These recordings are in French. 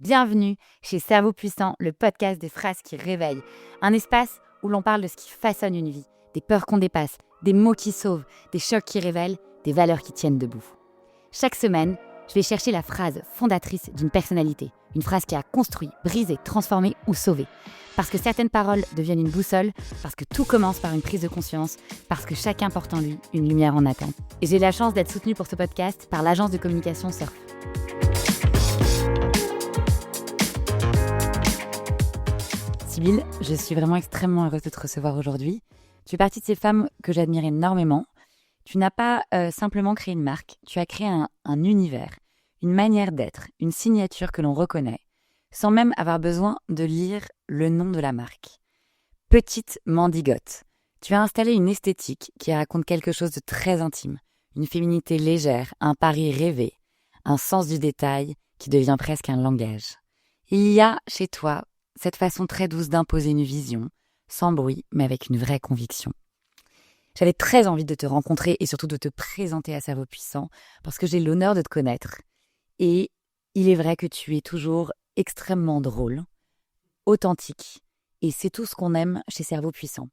Bienvenue chez Cerveau Puissant, le podcast des phrases qui réveillent. Un espace où l'on parle de ce qui façonne une vie, des peurs qu'on dépasse, des mots qui sauvent, des chocs qui révèlent, des valeurs qui tiennent debout. Chaque semaine, je vais chercher la phrase fondatrice d'une personnalité, une phrase qui a construit, brisé, transformé ou sauvé. Parce que certaines paroles deviennent une boussole, parce que tout commence par une prise de conscience, parce que chacun porte en lui une lumière en attente. Et j'ai la chance d'être soutenue pour ce podcast par l'agence de communication Surf. Sybille, je suis vraiment extrêmement heureuse de te recevoir aujourd'hui. Tu fais partie de ces femmes que j'admire énormément. Tu n'as pas simplement créé une marque, tu as créé un univers, une manière d'être, une signature que l'on reconnaît, sans même avoir besoin de lire le nom de la marque. Petite Mandigote, tu as installé une esthétique qui raconte quelque chose de très intime, une féminité légère, un pari rêvé, un sens du détail qui devient presque un langage. Il y a chez toi cette façon très douce d'imposer une vision, sans bruit, mais avec une vraie conviction. J'avais très envie de te rencontrer et surtout de te présenter à Cerveau Puissant, parce que j'ai l'honneur de te connaître. Et il est vrai que tu es toujours extrêmement drôle, authentique, et c'est tout ce qu'on aime chez Cerveau Puissant.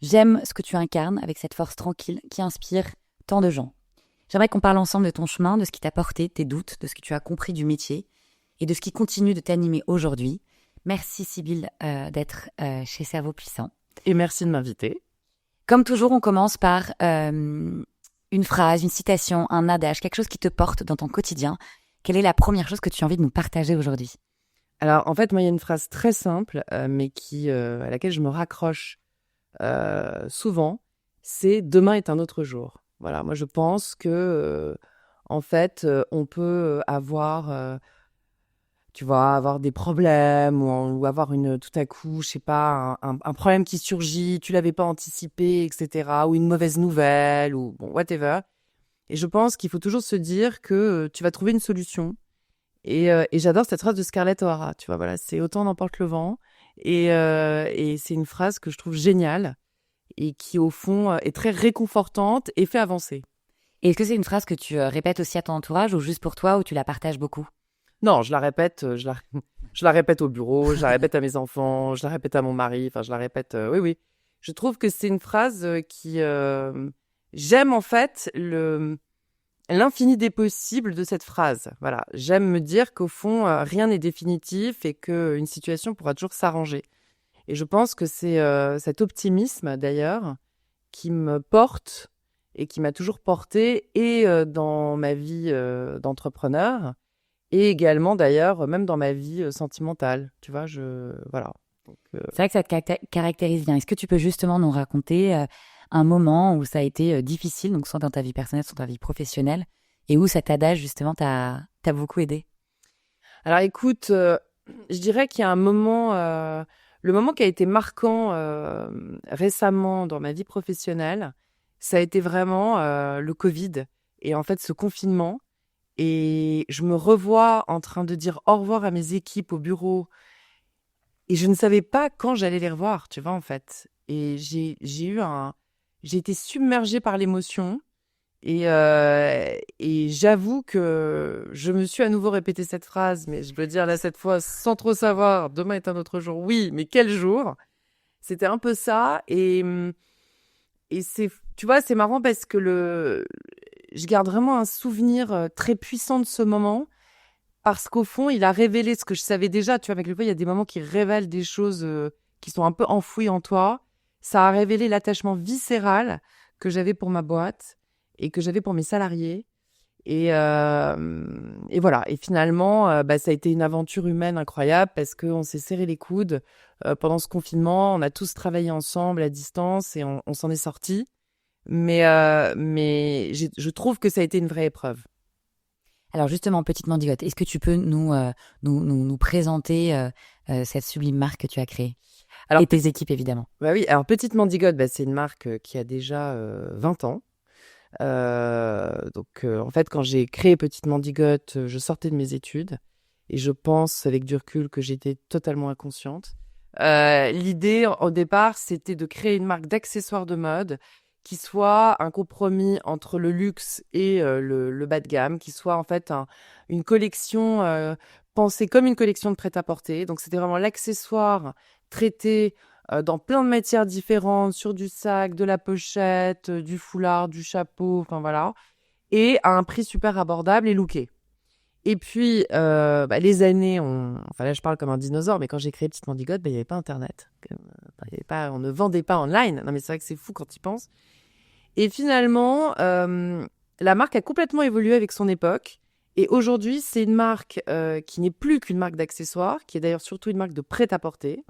J'aime ce que tu incarnes avec cette force tranquille qui inspire tant de gens. J'aimerais qu'on parle ensemble de ton chemin, de ce qui t'a porté, tes doutes, de ce que tu as compris du métier, et de ce qui continue de t'animer aujourd'hui. Merci Sybille d'être chez Cerveau Puissant. Et merci de m'inviter. Comme toujours, on commence par une phrase, une citation, un adage, quelque chose qui te porte dans ton quotidien. Quelle est la première chose que tu as envie de nous partager aujourd'hui ? Alors, en fait, moi, il y a une phrase très simple, mais à laquelle je me raccroche souvent. C'est « Demain est un autre jour ». Voilà, moi, je pense que, en fait, on peut avoir... tu vas avoir des problèmes ou avoir tout à coup, je sais pas, un problème qui surgit, tu l'avais pas anticipé, etc. Ou une mauvaise nouvelle, ou bon, whatever. Et je pense qu'il faut toujours se dire que tu vas trouver une solution. Et j'adore cette phrase de Scarlett O'Hara, tu vois, voilà, c'est autant n'emporte le vent. Et c'est une phrase que je trouve géniale et qui, au fond, est très réconfortante et fait avancer. Et est-ce que c'est une phrase que tu répètes aussi à ton entourage ou juste pour toi ou tu la partages beaucoup ? Non, je la répète, je la répète au bureau, je la répète à mes enfants, je la répète à mon mari, enfin, je la répète, oui, oui. Je trouve que c'est une phrase qui... j'aime, en fait, l'infini des possibles de cette phrase. Voilà, j'aime me dire qu'au fond, rien n'est définitif et qu'une situation pourra toujours s'arranger. Et je pense que c'est cet optimisme, d'ailleurs, qui me porte et qui m'a toujours porté et dans ma vie d'entrepreneur, et également, d'ailleurs, même dans ma vie sentimentale. Tu vois, voilà. Donc, C'est vrai que ça te caractérise bien. Est-ce que tu peux justement nous raconter un moment où ça a été difficile, donc soit dans ta vie personnelle, soit dans ta vie professionnelle, et où cet adage, justement, t'a beaucoup aidé ? Alors, écoute, je dirais qu'il y a un moment... le moment qui a été marquant récemment dans ma vie professionnelle, ça a été vraiment le Covid et en fait ce confinement. Et je me revois en train de dire au revoir à mes équipes au bureau. Et je ne savais pas quand j'allais les revoir, tu vois, en fait. Et j'ai été submergée par l'émotion. Et j'avoue que je me suis à nouveau répété cette phrase, mais je veux dire là cette fois sans trop savoir, demain est un autre jour. Oui, mais quel jour ? C'était un peu ça. Et tu vois, c'est marrant parce que je garde vraiment un souvenir très puissant de ce moment, parce qu'au fond, il a révélé ce que je savais déjà. Tu vois, avec le fois, il y a des moments qui révèlent des choses qui sont un peu enfouies en toi. Ça a révélé l'attachement viscéral que j'avais pour ma boîte et que j'avais pour mes salariés. Et voilà. Et finalement, ça a été une aventure humaine incroyable parce qu'on s'est serré les coudes pendant ce confinement. On a tous travaillé ensemble à distance et on s'en est sortis. Mais je trouve que ça a été une vraie épreuve. Alors justement, petite Mandigote, est-ce que tu peux nous présenter cette sublime marque que tu as créée ? Alors, et tes équipes, évidemment. Bah oui, alors Petite Mandigote, c'est une marque qui a déjà 20 ans. En fait, quand j'ai créé Petite Mandigote, je sortais de mes études et je pense avec du recul que j'étais totalement inconsciente. L'idée au départ, c'était de créer une marque d'accessoires de mode qui soit un compromis entre le luxe et le bas de gamme, qui soit en fait une collection pensée comme une collection de prêt-à-porter. Donc, c'était vraiment l'accessoire traité dans plein de matières différentes, sur du sac, de la pochette, du foulard, du chapeau, enfin voilà. Et à un prix super abordable et looké. Et puis, les années, enfin là, je parle comme un dinosaure, mais quand j'ai créé Petite Mandigote, il n'y avait pas Internet. On ne vendait pas online. Non, mais c'est vrai que c'est fou quand tu y penses. Et finalement, la marque a complètement évolué avec son époque. Et aujourd'hui, c'est une marque qui n'est plus qu'une marque d'accessoires, qui est d'ailleurs surtout une marque de prêt-à-porter.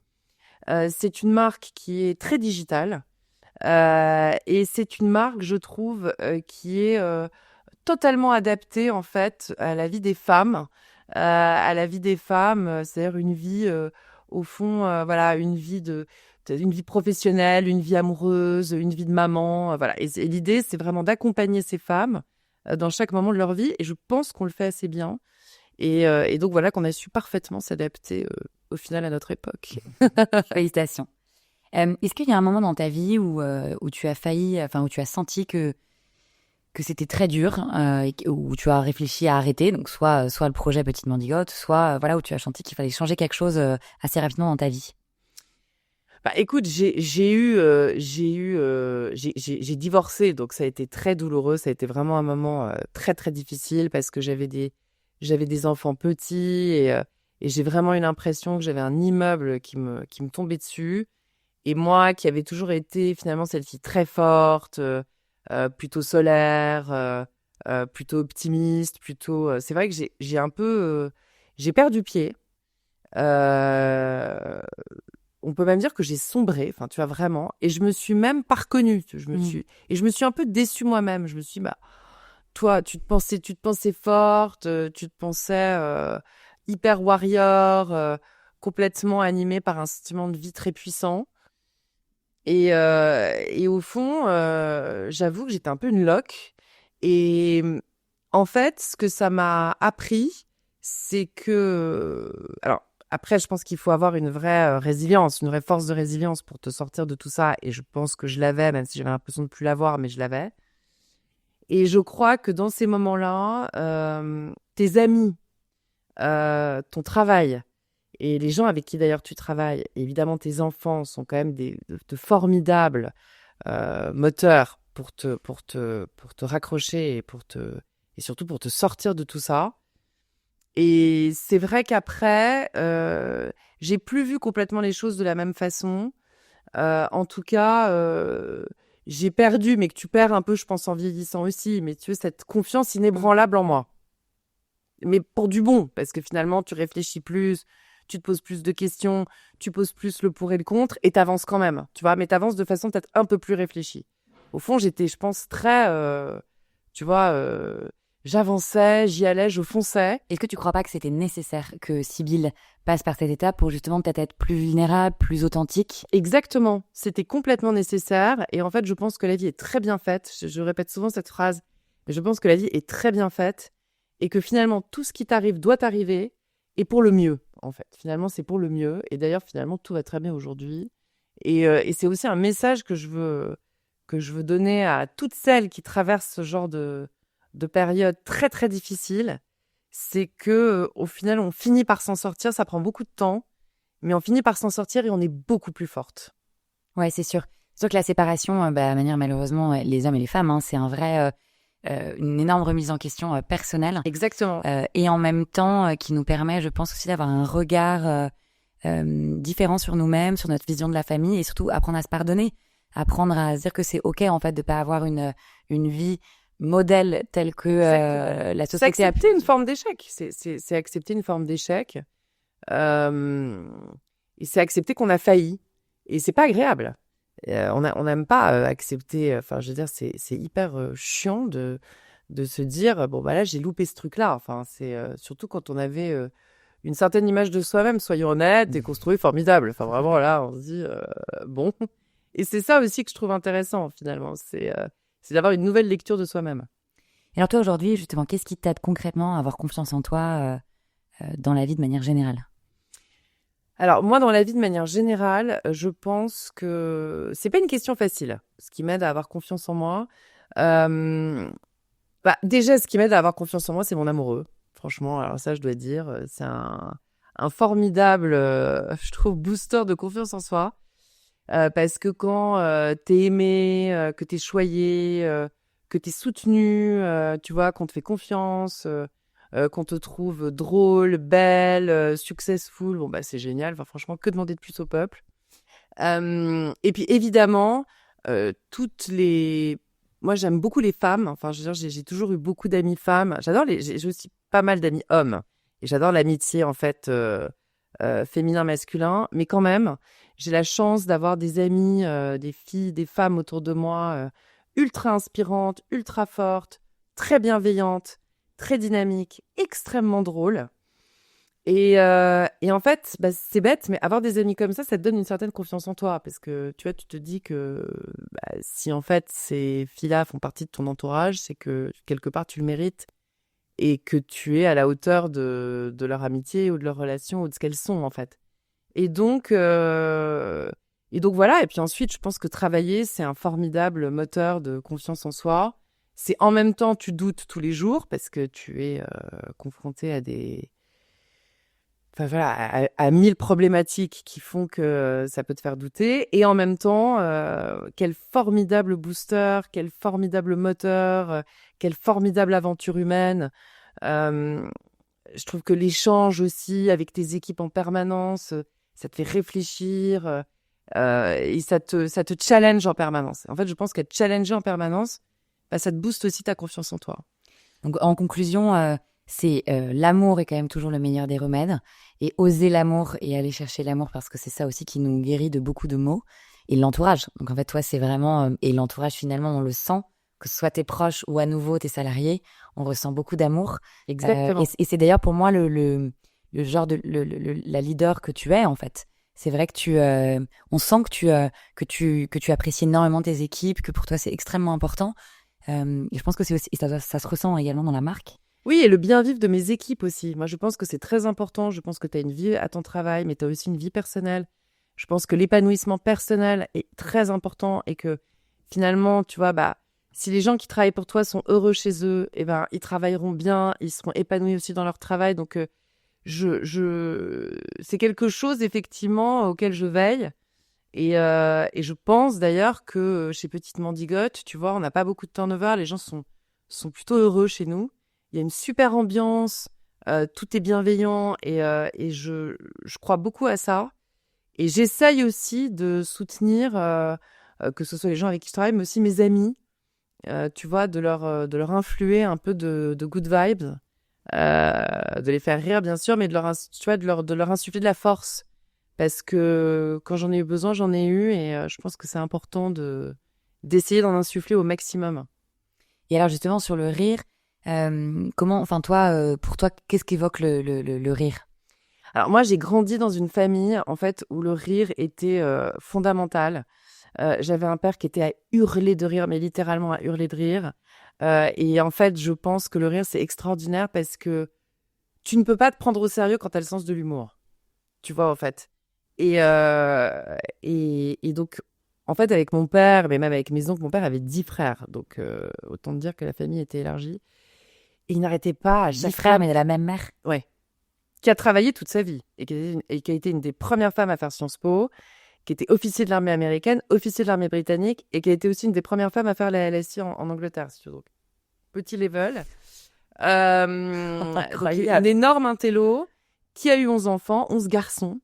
C'est une marque qui est très digitale. Et c'est une marque, je trouve, qui est totalement adaptée, en fait, à la vie des femmes. C'est-à-dire une vie, au fond, voilà, une vie professionnelle, une vie amoureuse, une vie de maman, voilà. Et l'idée, c'est vraiment d'accompagner ces femmes dans chaque moment de leur vie. Et je pense qu'on le fait assez bien. Et donc, voilà qu'on a su parfaitement s'adapter au final à notre époque. Félicitations. Est-ce qu'il y a un moment dans ta vie où tu as failli, où tu as senti que c'était très dur, où tu as réfléchi à arrêter, donc soit le projet Petite Mandigote, soit où tu as senti qu'il fallait changer quelque chose assez rapidement dans ta vie? Bah, écoute, j'ai divorcé, donc ça a été très douloureux. Ça a été vraiment un moment très très difficile parce que j'avais des enfants petits et j'ai vraiment eu l'impression que j'avais un immeuble qui me tombait dessus. Et moi, qui avais toujours été finalement cette fille très forte, plutôt solaire, plutôt optimiste, c'est vrai que j'ai un peu, j'ai perdu pied. Euh, on peut même dire que j'ai sombré, enfin, tu vois, vraiment. Et je me suis même pas reconnue. Et je me suis un peu déçue moi-même. Je me suis dit, bah, toi, tu te pensais forte, tu te pensais hyper warrior, complètement animée par un sentiment de vie très puissant. Et au fond, j'avoue que j'étais un peu une loque. Et en fait, ce que ça m'a appris, c'est que... Alors, après, je pense qu'il faut avoir une vraie résilience, une vraie force de résilience pour te sortir de tout ça. Et je pense que je l'avais, même si j'avais l'impression de plus l'avoir, mais je l'avais. Et je crois que dans ces moments-là, tes amis, ton travail, et les gens avec qui d'ailleurs tu travailles, évidemment tes enfants sont quand même de formidables moteurs pour te raccrocher et surtout pour te sortir de tout ça. Et c'est vrai qu'après, j'ai plus vu complètement les choses de la même façon. En tout cas, j'ai perdu, mais que tu perds un peu, je pense, en vieillissant aussi, mais tu veux, cette confiance inébranlable en moi. Mais pour du bon, parce que finalement, tu réfléchis plus, tu te poses plus de questions, tu poses plus le pour et le contre, et t'avances quand même, tu vois, mais t'avances de façon peut-être un peu plus réfléchie. Au fond, j'étais, je pense, très, tu vois, j'avançais, j'y allais, je fonçais. Est-ce que tu crois pas que c'était nécessaire que Sybille passe par cette étape pour justement peut-être être plus vulnérable, plus authentique? Exactement, c'était complètement nécessaire, et en fait, je pense que la vie est très bien faite. Je répète souvent cette phrase, mais je pense que la vie est très bien faite, et que finalement, tout ce qui t'arrive doit t'arriver, et pour le mieux, en fait. Finalement, c'est pour le mieux. Et d'ailleurs, finalement, tout va très bien aujourd'hui. Et c'est aussi un message que je veux donner à toutes celles qui traversent ce genre de période très, très difficile. C'est que, au final, on finit par s'en sortir. Ça prend beaucoup de temps, mais on finit par s'en sortir et on est beaucoup plus forte. Ouais, c'est sûr. C'est sûr que la séparation, de manière malheureusement, les hommes et les femmes, c'est un vrai... une énorme remise en question personnelle. Exactement. Et en même temps, qui nous permet, je pense aussi, d'avoir un regard différent sur nous-mêmes, sur notre vision de la famille, et surtout apprendre à se pardonner, apprendre à se dire que c'est OK, en fait, de pas avoir une vie modèle telle que la société... C'est accepter une forme d'échec. C'est accepter une forme d'échec. Et c'est accepter qu'on a failli. Et c'est pas agréable. On n'aime pas accepter. Enfin, je veux dire, c'est hyper chiant de se dire bon bah là j'ai loupé ce truc-là. Enfin, c'est surtout quand on avait une certaine image de soi-même, soyons honnêtes, et qu'on se trouvait formidable. Enfin, vraiment là, on se dit bon. Et c'est ça aussi que je trouve intéressant finalement, c'est d'avoir une nouvelle lecture de soi-même. Et alors toi aujourd'hui, justement, qu'est-ce qui t'aide concrètement à avoir confiance en toi dans la vie de manière générale? Alors, moi, dans la vie, de manière générale, je pense que c'est pas une question facile. Ce qui m'aide à avoir confiance en moi, déjà, ce qui m'aide à avoir confiance en moi, c'est mon amoureux. Franchement, alors ça, je dois dire, c'est un formidable, je trouve, booster de confiance en soi. Parce que quand t'es aimé, que t'es choyé, que t'es soutenu, tu vois, qu'on te fait confiance, qu'on te trouve drôle, belle, successful, bon bah c'est génial. Enfin franchement, que demander de plus au peuple. Et puis évidemment, toutes les... Moi j'aime beaucoup les femmes. Enfin je veux dire, j'ai toujours eu beaucoup d'amis femmes. J'ai aussi pas mal d'amis hommes. Et j'adore l'amitié en fait féminin-masculin. Mais quand même, j'ai la chance d'avoir des amis, des filles, des femmes autour de moi ultra inspirantes, ultra fortes, très bienveillantes, très dynamiques, extrêmement drôles. Et en fait, bah, c'est bête, mais avoir des amis comme ça te donne une certaine confiance en toi. Parce que tu vois, tu te dis que bah, si en fait ces filles-là font partie de ton entourage, c'est que quelque part tu le mérites et que tu es à la hauteur de leur amitié ou de leur relation ou de ce qu'elles sont en fait. Et donc, voilà. Et puis ensuite, je pense que travailler, c'est un formidable moteur de confiance en soi. C'est en même temps, tu doutes tous les jours parce que tu es confronté à enfin voilà, à 1000 problématiques qui font que ça peut te faire douter. Et en même temps, quel formidable booster, quel formidable moteur, quelle formidable aventure humaine. Je trouve que l'échange aussi avec tes équipes en permanence, ça te fait réfléchir et ça te challenge en permanence. En fait, je pense qu'être challengé en permanence, bah, ça te booste aussi ta confiance en toi. Donc, en conclusion, c'est l'amour est quand même toujours le meilleur des remèdes. Et oser l'amour et aller chercher l'amour, parce que c'est ça aussi qui nous guérit de beaucoup de maux. Et l'entourage. Donc, en fait, toi, c'est vraiment... et l'entourage, finalement, on le sent, que ce soit tes proches ou à nouveau tes salariés, on ressent beaucoup d'amour. Exactement. Et c'est d'ailleurs pour moi le genre de... la leader que tu es, en fait. C'est vrai que on sent que tu apprécies énormément tes équipes, que pour toi, c'est extrêmement important. Et je pense que c'est aussi, et ça se ressent également dans la marque. Oui, et le bien-vivre de mes équipes aussi. Moi, je pense que c'est très important. Je pense que tu as une vie à ton travail, mais tu as aussi une vie personnelle. Je pense que l'épanouissement personnel est très important et que finalement, tu vois, bah, si les gens qui travaillent pour toi sont heureux chez eux, eh ben, ils travailleront bien, ils seront épanouis aussi dans leur travail. Donc, c'est quelque chose effectivement auquel je veille. Et je pense d'ailleurs que chez Petite Mandigote, tu vois, on n'a pas beaucoup de turnover. Les gens sont plutôt heureux chez nous. Il y a une super ambiance, tout est bienveillant et je crois beaucoup à ça. Et j'essaye aussi de soutenir, que ce soit les gens avec qui je travaille, mais aussi mes amis, tu vois, de leur influer un peu de good vibes, de les faire rire bien sûr, mais tu vois, de leur insuffler de la force. Parce que quand j'en ai eu besoin, j'en ai eu et je pense que c'est important d'essayer d'en insuffler au maximum. Et alors justement sur le rire, enfin toi, pour toi, qu'est-ce qu'évoque le rire? Alors moi, j'ai grandi dans une famille en fait où le rire était fondamental. J'avais un père qui était à hurler de rire, mais littéralement à hurler de rire. Et en fait, je pense que le rire, c'est extraordinaire parce que tu ne peux pas te prendre au sérieux quand tu as le sens de l'humour. Tu vois, en fait. Et donc, en fait, avec mon père, mais même avec mes oncles, mon père avait 10 frères. Donc, autant dire que la famille était élargie. Et il n'arrêtait pas à 10 chaque frères, fois... mais de la même mère. Ouais. Qui a travaillé toute sa vie et qui a été une des premières femmes à faire Sciences Po, qui était officier de l'armée américaine, officier de l'armée britannique et qui a été aussi une des premières femmes à faire la LSI en Angleterre, si tu veux. Donc, petit level. Donc, une énorme intello qui a eu 11 enfants, 11 garçons.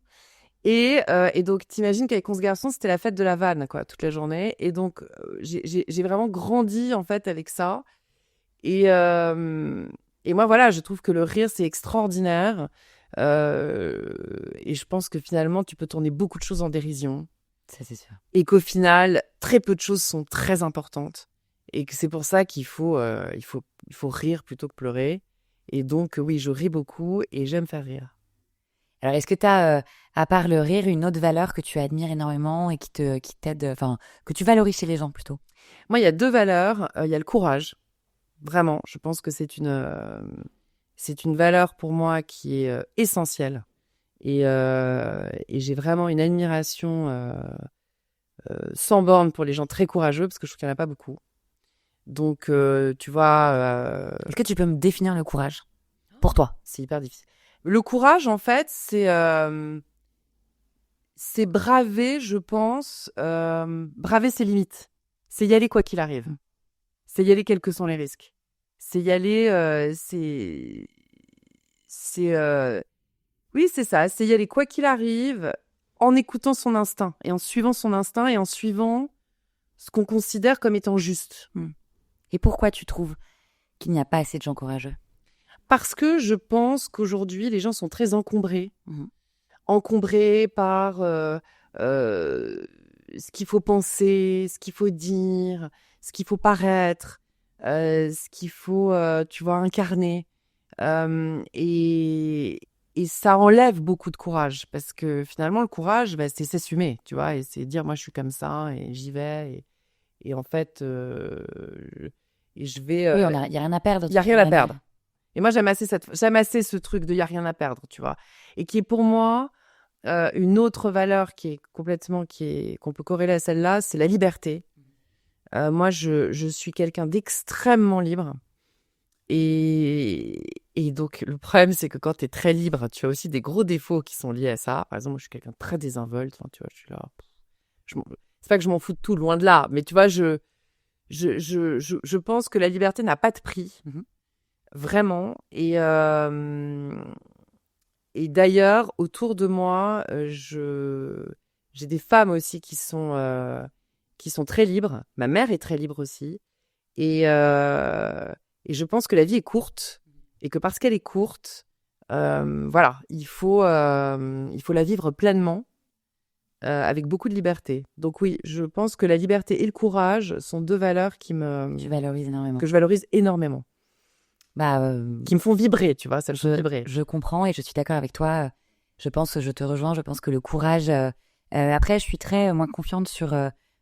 Et donc, t'imagines qu'avec 11 garçons, c'était la fête de la vanne, quoi, toute la journée. Et donc, j'ai vraiment grandi, en fait, avec ça. Et moi, voilà, je trouve que le rire, c'est extraordinaire. Et je pense que finalement, tu peux tourner beaucoup de choses en dérision. Ça, c'est sûr. Et qu'au final, très peu de choses sont très importantes. Et que c'est pour ça qu'il faut rire plutôt que pleurer. Et donc, oui, je ris beaucoup et j'aime faire rire. Alors, est-ce que tu as, à part le rire, une autre valeur que tu admires énormément et qui t'aide, enfin, que tu valorises chez les gens plutôt? Moi, il y a deux valeurs. Il y a le courage. Vraiment, je pense que c'est une valeur pour moi qui est essentielle. Et j'ai vraiment une admiration sans borne pour les gens très courageux, parce que je trouve qu'il n'y en a pas beaucoup. Donc, tu vois... Est-ce que tu peux me définir le courage? Pour toi. C'est hyper difficile. Le courage, en fait, c'est braver, je pense, braver ses limites. C'est y aller quoi qu'il arrive. C'est y aller quels que sont les risques. C'est y aller, oui, c'est ça. C'est y aller quoi qu'il arrive, en écoutant son instinct et en suivant son instinct et en suivant ce qu'on considère comme étant juste. Et pourquoi tu trouves qu'il n'y a pas assez de gens courageux? Parce que je pense qu'aujourd'hui, les gens sont très encombrés. Encombrés par ce qu'il faut penser, ce qu'il faut dire, ce qu'il faut paraître, ce qu'il faut, tu vois, incarner. Et ça enlève beaucoup de courage parce que finalement, le courage, c'est s'assumer, tu vois, et c'est dire, moi, je suis comme ça et j'y vais. Et en fait, et je vais... Oui, il n'y a rien à perdre. Il n'y a rien à perdre. Et moi, j'aime assez ce truc de il n'y a rien à perdre, tu vois. Et qui est pour moi une autre valeur qui est complètement, qu'on peut corréler à celle-là, c'est la liberté. Moi, je suis quelqu'un d'extrêmement libre. Et donc, le problème, c'est que quand tu es très libre, tu as aussi des gros défauts qui sont liés à ça. Par exemple, moi, je suis quelqu'un de très désinvolte. Enfin, tu vois, je suis là. C'est pas que je m'en fous de tout, loin de là. Mais tu vois, je pense que la liberté n'a pas de prix. Vraiment. Et d'ailleurs, autour de moi, j'ai des femmes aussi qui sont très libres. Ma mère est très libre aussi. Et je pense que la vie est courte. Et que parce qu'elle est courte, voilà, il faut la vivre pleinement, avec beaucoup de liberté. Donc oui, je pense que la liberté et le courage sont deux valeurs Tu valorises énormément. Que je valorise énormément. Qui me font vibrer, tu vois, ça me fait vibrer. Je comprends et je suis d'accord avec toi. Je pense que je te rejoins. Je pense que le courage... après, je suis très moins confiante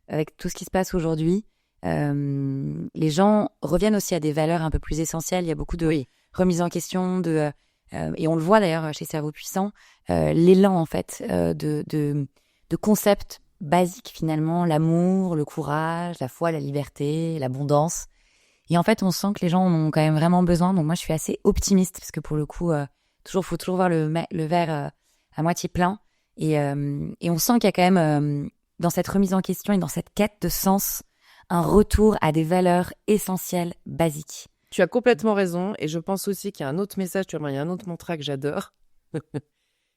avec tout ce qui se passe aujourd'hui. Les gens reviennent aussi à des valeurs un peu plus essentielles. Il y a beaucoup de remise en question, et on le voit d'ailleurs chez Cerveau Puissant, l'élan en fait de concepts basiques finalement, l'amour, le courage, la foi, la liberté, l'abondance. Et en fait, on sent que les gens en ont quand même vraiment besoin. Donc moi, je suis assez optimiste parce que pour le coup, faut toujours voir le verre à moitié plein. Et on sent qu'il y a quand même, dans cette remise en question et dans cette quête de sens, un retour à des valeurs essentielles, basiques. Tu as complètement raison. Et je pense aussi qu'il y a un autre message, tu vois, il y a un autre mantra que j'adore.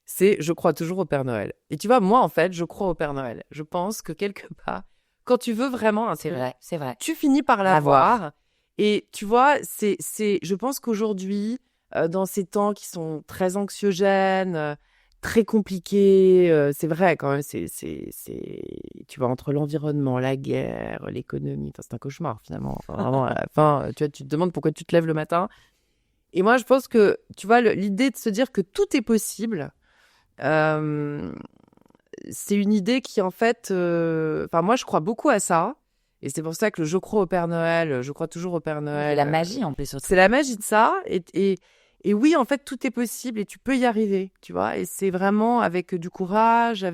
C'est « je crois toujours au Père Noël ». Et tu vois, moi, en fait, je crois au Père Noël. Je pense que quelque part, quand tu veux vraiment un truc, c'est vrai. tu finis par l'avoir. Et tu vois, je pense qu'aujourd'hui, dans ces temps qui sont très anxiogènes, très compliqués, c'est vrai quand même, tu vois, entre l'environnement, la guerre, l'économie, c'est un cauchemar finalement. Enfin, vraiment, à la fin, tu vois, tu te demandes pourquoi tu te lèves le matin. Et moi, je pense que, tu vois, l'idée de se dire que tout est possible, c'est une idée qui, en fait, moi, je crois beaucoup à ça. Et c'est pour ça que je crois au Père Noël, je crois toujours au Père Noël. C'est la magie en plus. C'est la magie de ça. Et oui, en fait, tout est possible et tu peux y arriver, tu vois. Et c'est vraiment avec du courage,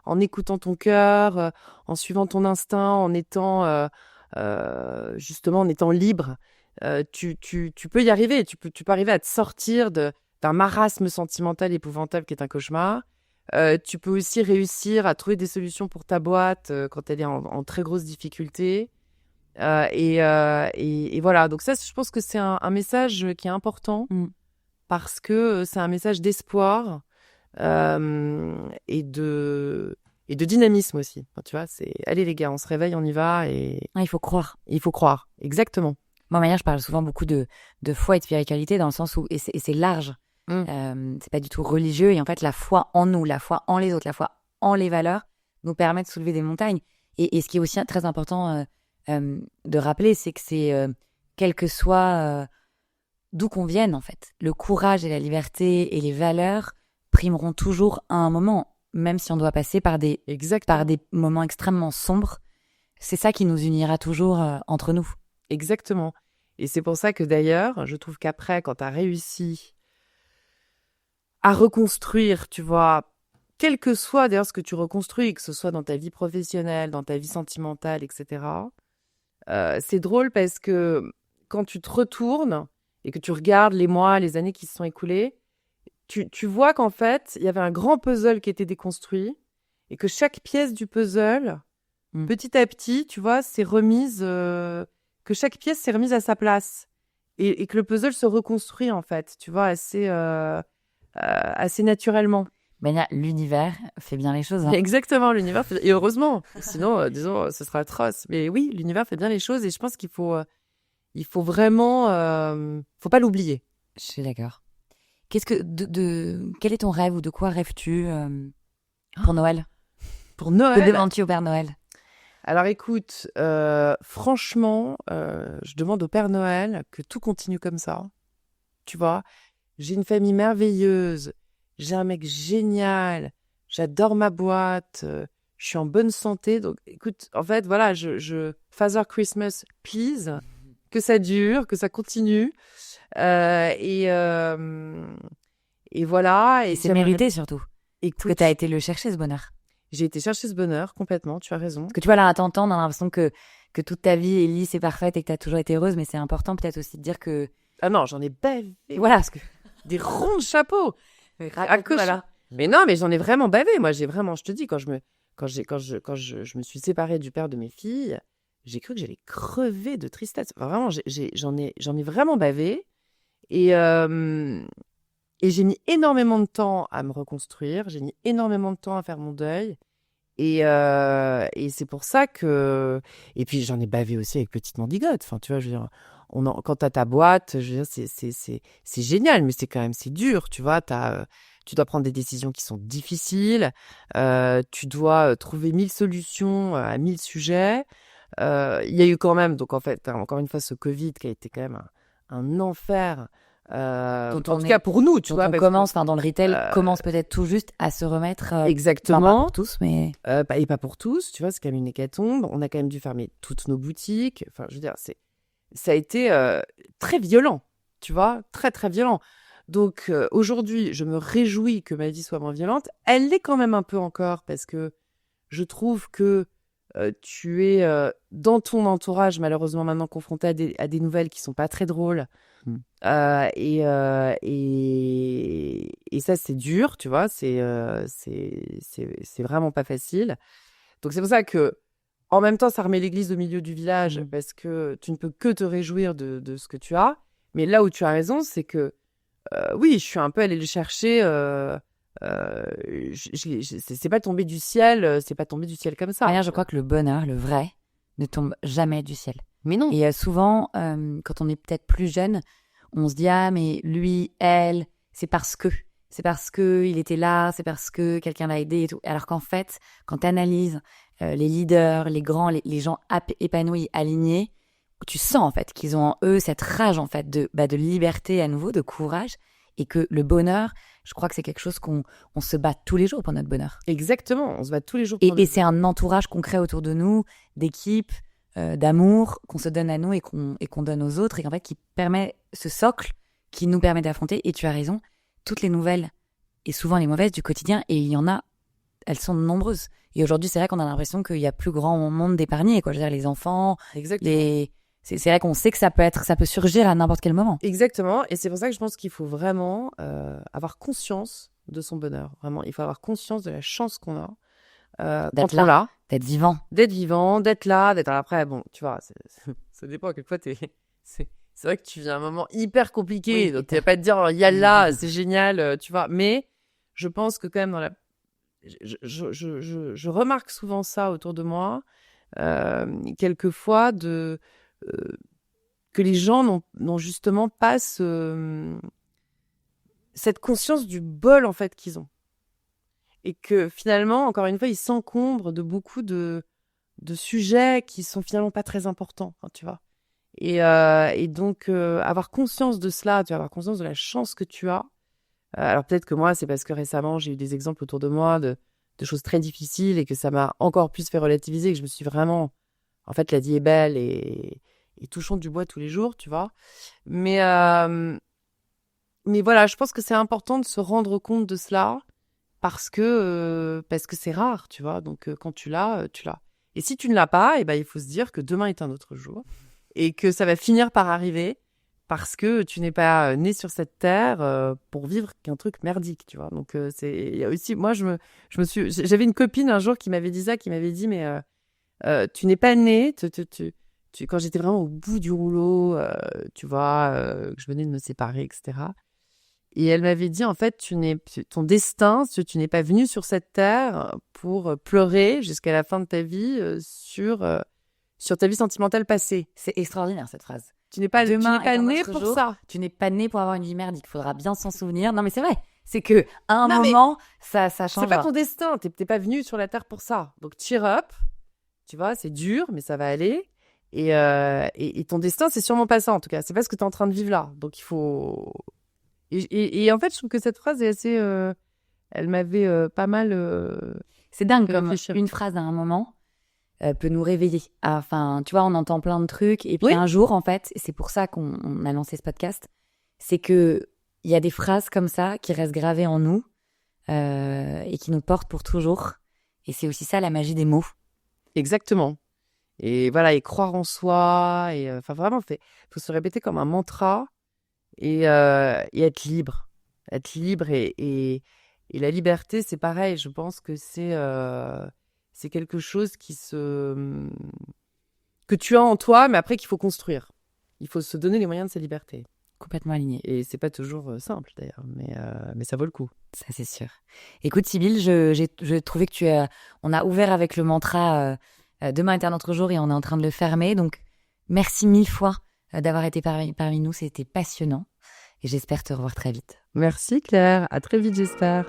en écoutant ton cœur, en suivant ton instinct, en étant, justement, en étant libre. Tu peux y arriver. Tu peux arriver à te sortir d'un marasme sentimental épouvantable qui est un cauchemar. Tu peux aussi réussir à trouver des solutions pour ta boîte quand elle est en très grosse difficulté. Et voilà. Donc ça, je pense que c'est un message qui est important parce que c'est un message d'espoir et de dynamisme aussi. Enfin, tu vois, c'est allez les gars, on se réveille, on y va. Et il faut croire. Il faut croire, exactement. Moi, manière, je parle souvent beaucoup de foi et de spiritualité dans le sens où, et c'est large. C'est pas du tout religieux, et en fait la foi en nous, la foi en les autres, la foi en les valeurs nous permet de soulever des montagnes. Et ce qui est aussi très important de rappeler, c'est que c'est quel que soit d'où qu'on vienne en fait, le courage et la liberté et les valeurs primeront toujours à un moment, même si on doit passer par des moments extrêmement sombres. C'est ça qui nous unira toujours entre nous. Exactement. Et c'est pour ça que d'ailleurs, je trouve qu'après, quand tu as réussi à reconstruire, tu vois, quel que soit d'ailleurs ce que tu reconstruis, que ce soit dans ta vie professionnelle, dans ta vie sentimentale, etc. C'est drôle parce que quand tu te retournes et que tu regardes les mois, les années qui se sont écoulées, tu vois qu'en fait, il y avait un grand puzzle qui était déconstruit et que chaque pièce du puzzle, petit à petit, tu vois, que chaque pièce s'est remise à sa place et que le puzzle se reconstruit, en fait, tu vois, assez naturellement. Ben, l'univers fait bien les choses. Hein. Exactement, l'univers fait... Et heureusement, sinon, disons, ce sera atroce. Mais oui, l'univers fait bien les choses et je pense qu'il faut vraiment... faut pas l'oublier. Je suis d'accord. Qu'est-ce que quel est ton rêve ou de quoi rêves-tu pour Noël? Pour Noël? Que demandes-tu au Père Noël? Alors écoute, franchement, je demande au Père Noël que tout continue comme ça. Tu vois, j'ai une famille merveilleuse, j'ai un mec génial, j'adore ma boîte, je suis en bonne santé. Donc écoute, en fait, voilà, Father Christmas, please, que ça dure, que ça continue. Et voilà. Et c'est mérité surtout. Écoute, parce que tu as été le chercher, ce bonheur. J'ai été chercher ce bonheur, complètement, tu as raison. Parce que tu vois, là, à t'entendre, on a l'impression que toute ta vie est lisse et parfaite et que tu as toujours été heureuse, mais c'est important peut-être aussi de dire que... Ah non, j'en ai bavé. Voilà, parce que... Des ronds de chapeau. Voilà. Mais non, mais j'en ai vraiment bavé. Moi, je te dis, quand je me suis séparée du père de mes filles, j'ai cru que j'allais crever de tristesse. Enfin, vraiment, j'en ai vraiment bavé. Et j'ai mis énormément de temps à me reconstruire. J'ai mis énormément de temps à faire mon deuil. Et c'est pour ça que... Et puis, j'en ai bavé aussi avec Petite Mandigote. Enfin, tu vois, je veux dire, quand t'as ta boîte, je veux dire, c'est génial, mais c'est dur, tu vois. Tu dois prendre des décisions qui sont difficiles. Tu dois trouver 1000 solutions à 1000 sujets. Il y a eu quand même, donc en fait, encore une fois, ce Covid qui a été quand même un enfer. En tout cas pour nous, tu vois. On commence, dans le retail, commence peut-être tout juste à se remettre. Exactement. Pas pour tous, mais... et pas pour tous, tu vois, c'est quand même une hécatombe. On a quand même dû fermer toutes nos boutiques. Enfin, je veux dire, ça a été très violent, tu vois, très, très violent. Donc, aujourd'hui, je me réjouis que ma vie soit moins violente. Elle l'est quand même un peu encore parce que je trouve que tu es dans ton entourage, malheureusement, maintenant confronté à des nouvelles qui sont pas très drôles. Et ça, c'est dur, tu vois, c'est vraiment pas facile. Donc, c'est pour ça que, en même temps, ça remet l'église au milieu du village parce que tu ne peux que te réjouir de ce que tu as. Mais là où tu as raison, c'est que, oui, je suis un peu allée le chercher. C'est pas tombé du ciel, c'est pas tombé du ciel comme ça. Rien, je crois que le bonheur, le vrai, ne tombe jamais du ciel. Mais non. Et souvent, quand on est peut-être plus jeune, on se dit ah mais lui, elle, c'est parce que il était là, c'est parce que quelqu'un l'a aidé et tout. Alors qu'en fait, quand tu analyses les leaders, les grands, les gens épanouis, alignés, tu sens en fait qu'ils ont en eux cette rage en fait de liberté à nouveau, de courage, et que le bonheur, je crois que c'est quelque chose qu'on se bat tous les jours pour notre bonheur. Exactement, on se bat tous les jours pour et c'est un entourage concret autour de nous, d'équipe, d'amour qu'on se donne à nous et qu'on donne aux autres, et en fait qui permet ce socle qui nous permet d'affronter. Et tu as raison, toutes les nouvelles, et souvent les mauvaises du quotidien, et il y en a, elles sont nombreuses. Et aujourd'hui, c'est vrai qu'on a l'impression qu'il y a plus grand monde d'épargnés, quoi. Je veux dire, les enfants, c'est vrai qu'on sait que ça peut surgir à n'importe quel moment. Exactement, et c'est pour ça que je pense qu'il faut vraiment avoir conscience de son bonheur. Vraiment, il faut avoir conscience de la chance qu'on a d'être là, d'être vivant, d'être là, d'être après. Bon, tu vois, ça dépend. Quelquefois, c'est vrai que tu vis un moment hyper compliqué, donc tu vas pas te dire yalla, c'est génial, tu vois. Mais je pense que quand même je remarque souvent ça autour de moi, quelquefois que les gens n'ont justement pas cette conscience du bol en fait qu'ils ont. Et que finalement, encore une fois, ils s'encombrent de beaucoup de sujets qui sont finalement pas très importants, hein, tu vois. Et donc, avoir conscience de cela, tu vas avoir conscience de la chance que tu as. Alors peut-être que moi, c'est parce que récemment, j'ai eu des exemples autour de moi de choses très difficiles et que ça m'a encore plus fait relativiser, que je me suis vraiment... En fait, la vie est belle et touchons du bois tous les jours, tu vois. Mais voilà, je pense que c'est important de se rendre compte de cela parce que c'est rare, tu vois. Donc, quand tu l'as, tu l'as. Et si tu ne l'as pas, il faut se dire que demain est un autre jour et que ça va finir par arriver parce que tu n'es pas né sur cette terre pour vivre qu'un truc merdique, tu vois. Donc, il y a aussi, moi, j'avais une copine un jour qui m'avait dit ça, qui m'avait dit, mais tu n'es pas né, quand j'étais vraiment au bout du rouleau, tu vois, que je venais de me séparer, etc. Et elle m'avait dit, en fait, ton destin, tu n'es pas venu sur cette terre pour pleurer jusqu'à la fin de ta vie sur ta vie sentimentale passée. C'est extraordinaire cette phrase. Tu n'es pas Demain est un né autre pour jour. ça. Tu n'es pas né pour avoir une vie merdique. Il faudra bien s'en souvenir. Non, mais c'est vrai. C'est que à un Non, mais moment, ça change. C'est pas ton destin. T'es pas venu sur la terre pour ça. Donc cheer up. Tu vois, c'est dur, mais ça va aller. Et ton destin, c'est sûrement pas ça, en tout cas. C'est pas ce que tu es en train de vivre là. Donc il faut. Et en fait, je trouve que cette phrase est assez. Elle m'avait pas mal. C'est dingue fait comme réfléchir. une phrase à un moment peut nous réveiller. Enfin, tu vois, on entend plein de trucs. Et puis Oui. un jour, en fait, et c'est pour ça qu'on a lancé ce podcast, c'est que il y a des phrases comme ça qui restent gravées en nous et qui nous portent pour toujours. Et c'est aussi ça la magie des mots. Exactement. Et voilà, et croire en soi. Et enfin, vraiment, faut se répéter comme un mantra et être libre. Être libre et la liberté, c'est pareil. Je pense que c'est quelque chose que tu as en toi, mais après qu'il faut construire. Il faut se donner les moyens de sa liberté. Complètement aligné. Et c'est pas toujours simple d'ailleurs, mais ça vaut le coup. Ça, c'est sûr. Écoute, Sybille, j'ai trouvé que on a ouvert avec le mantra Demain est un autre jour et on est en train de le fermer. Donc, merci 1000 fois d'avoir été parmi nous. C'était passionnant et j'espère te revoir très vite. Merci Claire, à très vite j'espère.